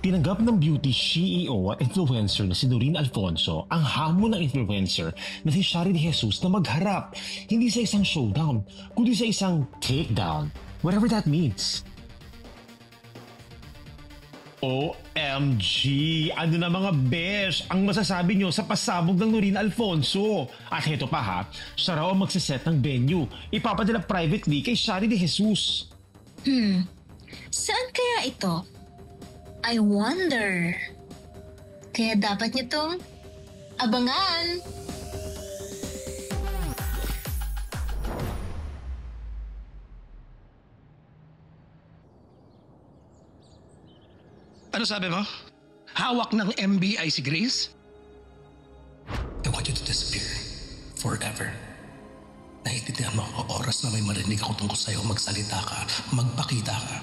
Tinanggap ng beauty CEO at influencer na si Doreen Alfonso ang hamon ng influencer na si Shari De Jesus na magharap hindi sa isang showdown, kundi sa isang takedown, whatever that means. OMG! Ano na mga besh ang masasabi nyo sa pasabog ng Doreen Alfonso? At heto pa ha, siya raw ang magsiset ng venue. Ipapadala privately kay Shari De Jesus. Saan kaya ito? I wonder. Kaya dapat nyo tong abangan. Ano sabi mo? Hawak ng MBI si Grace? I want you to disappear. Forever. Naiintindihan mo ako, oras na may marinig ako tungkol sa'yo, magsalita ka, magpakita ka.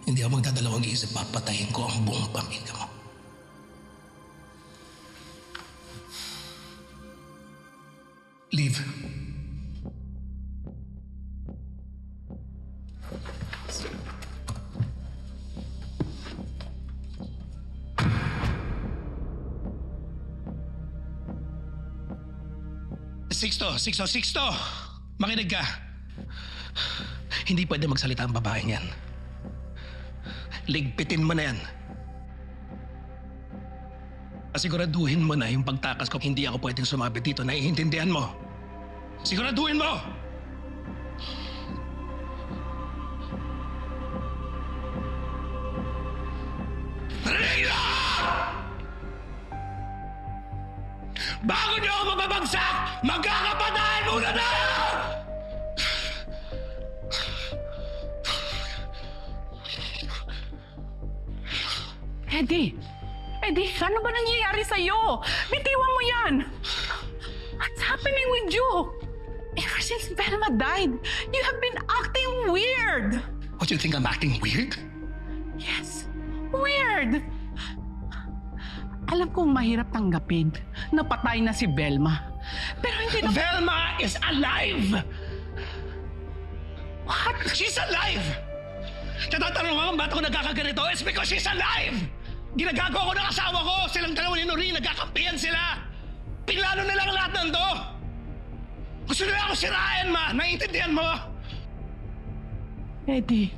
Hindi ako magdadalawang isip, papatayin ko ang buong pamilya mo. Leave. Sixto! Makinig ka. Hindi pwede magsalita ang babaeng yan. Ligpitin mo na yan. Siguraduhin mo na yung pagtakas ko, hindi ako pwedeng sumabit dito. Naiintindihan mo? Siguraduhin mo! Narinig na! Bago niyo ako mababagsak, magkakapatayan muna na! Eddie, ano ba nangyayari sa'yo? Bitiwan mo yan! What's happening with you? Ever since Velma died, you have been acting weird! What, you think I'm acting weird? Yes, weird! Alam kong mahirap tanggapin na patay na si Velma. Pero hindi na... Velma is alive! What? She's alive! Tatatanong ako ba't ako nagkakaganito? It's because she's alive! Ginagago ko ng asawa ko! Silang dalawa ni Noreen, nagkakampihan sila! Pinlano nilang lahat ng to! Gusto nila ako sirain, ma! Naiintindihan mo? Eddie,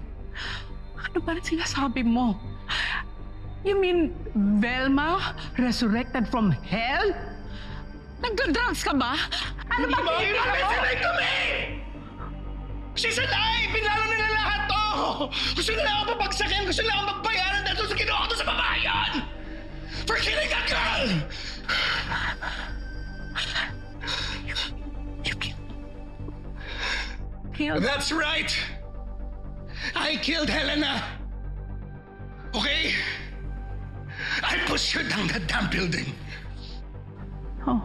ano ba rin sinasabi mo? You mean Velma resurrected from hell? Nagda-drugs ka ba? Ano ba Hindi mo listening to me! She's alive! Pinlano nila lahat to! Gusto nila ako papagsakin! Gusto nila ako magbayaran dahil sa ginawa ko to sa babayan! For killing a girl! You killed... That's right! I killed Helena! Okay? I pushed her down that damn building! Oh.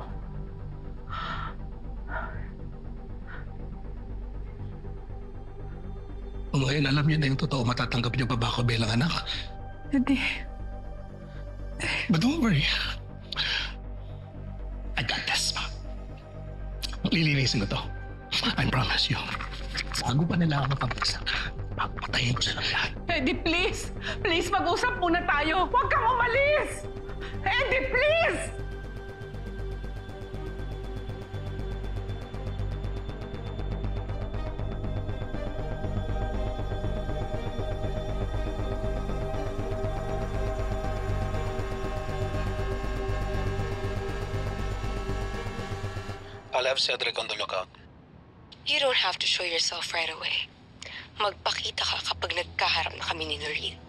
Ngayon alam niyo na yung totoo, matatanggap niyo pa ba ako bilang anak? Eddie... But don't worry. I got this, ma. Lilinisin ko to. I promise you. Bago pa nila ako mapapagsak, papatayin ko silang lahat. Eddie, please! Please, mag-usap muna tayo! Huwag kang umalis! Eddie, please! I'll have Cedric on the lookout. You don't have to show yourself right away. Magpakita ka kapag nagkaharap na kami ni Noreen.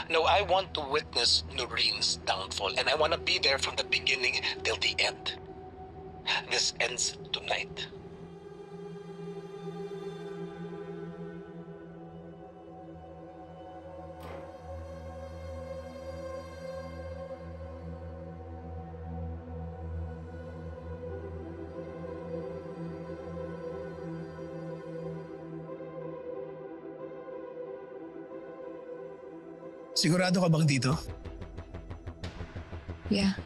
No, I want to witness Noreen's downfall, and I want to be there from the beginning till the end. This ends tonight. Sigurado ka bang dito? Yeah.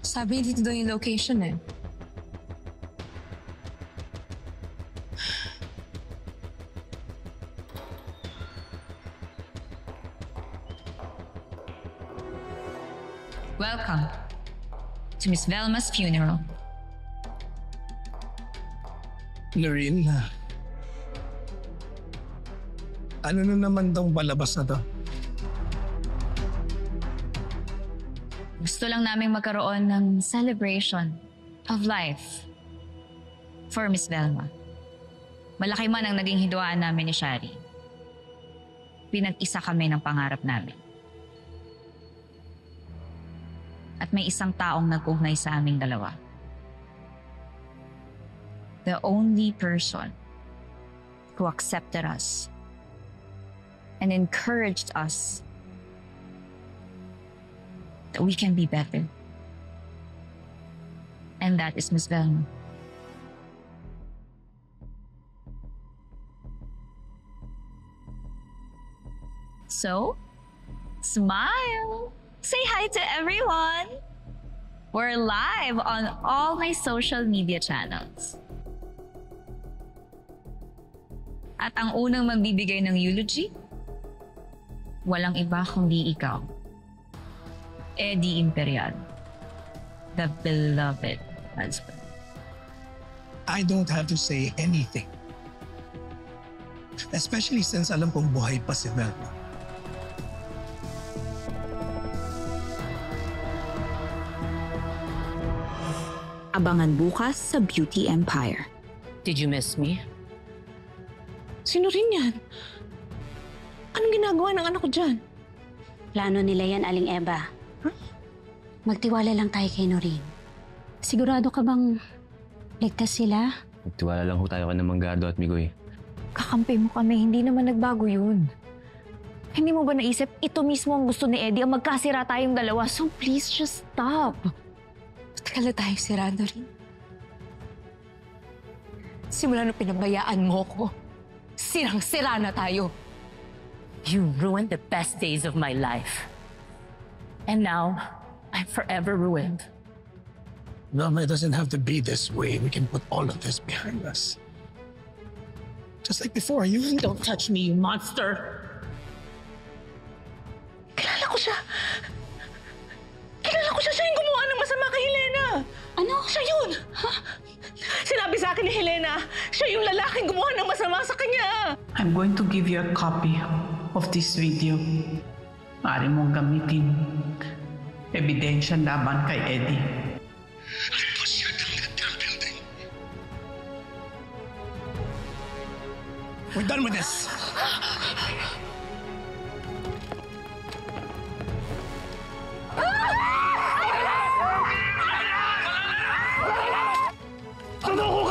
Sabi dito daw yung location eh. Welcome to Miss Velma's funeral. Noreen, ano na naman tong palabas na to? Gusto lang naming magkaroon ng celebration of life for Miss Velma. Malaki man ang naging hidwaan namin ni Shari. Pinag-isa kami ng pangarap namin. At may isang taong nag-ugnay sa aming dalawa. The only person who accepted us and encouraged us that we can be better. And that is Miss Velma. So, smile! Say hi to everyone! We're live on all my social media channels. At ang unang magbibigay ng eulogy, walang iba kundi ikaw. Eddie Imperial, the beloved husband. I don't have to say anything. Especially since alam kong buhay pa si Velma. Abangan bukas sa Beauty Empire. Did you miss me? Sino rin yan? Anong ginagawa ng anak ko dyan? Plano nila yan, Aling Eva. Magtiwala lang tayo kay Noreen. Sigurado ka bang ligtas sila? Magtiwala lang ho tayo ng Manggado at Migoy. Kakampi mo kami, hindi naman nagbago yun. Hindi mo ba naisip, ito mismo ang gusto ni Eddie, ang magkasira tayong dalawa. So please just stop. Matagal na tayo sirado rin. Simula nung pinabayaan mo ko, sirang-sira na tayo. You ruined the best days of my life. And now, I'm forever ruined. Velma, it doesn't have to be this way. We can put all of this behind us. Just like before, you... Don't touch me, you monster! Kilala ko siya! Kilala ko siya! Siya yung gumawa ng masama kay Helena! Ano? Siya yun! Ha? Sinabi sa akin ni Helena, siya yung lalaking gumawa ng masama sa kanya! I'm going to give you a copy of this video. Maaari mong gamitin ebidensya laban kay Eddie. We're done with this. Ano ko?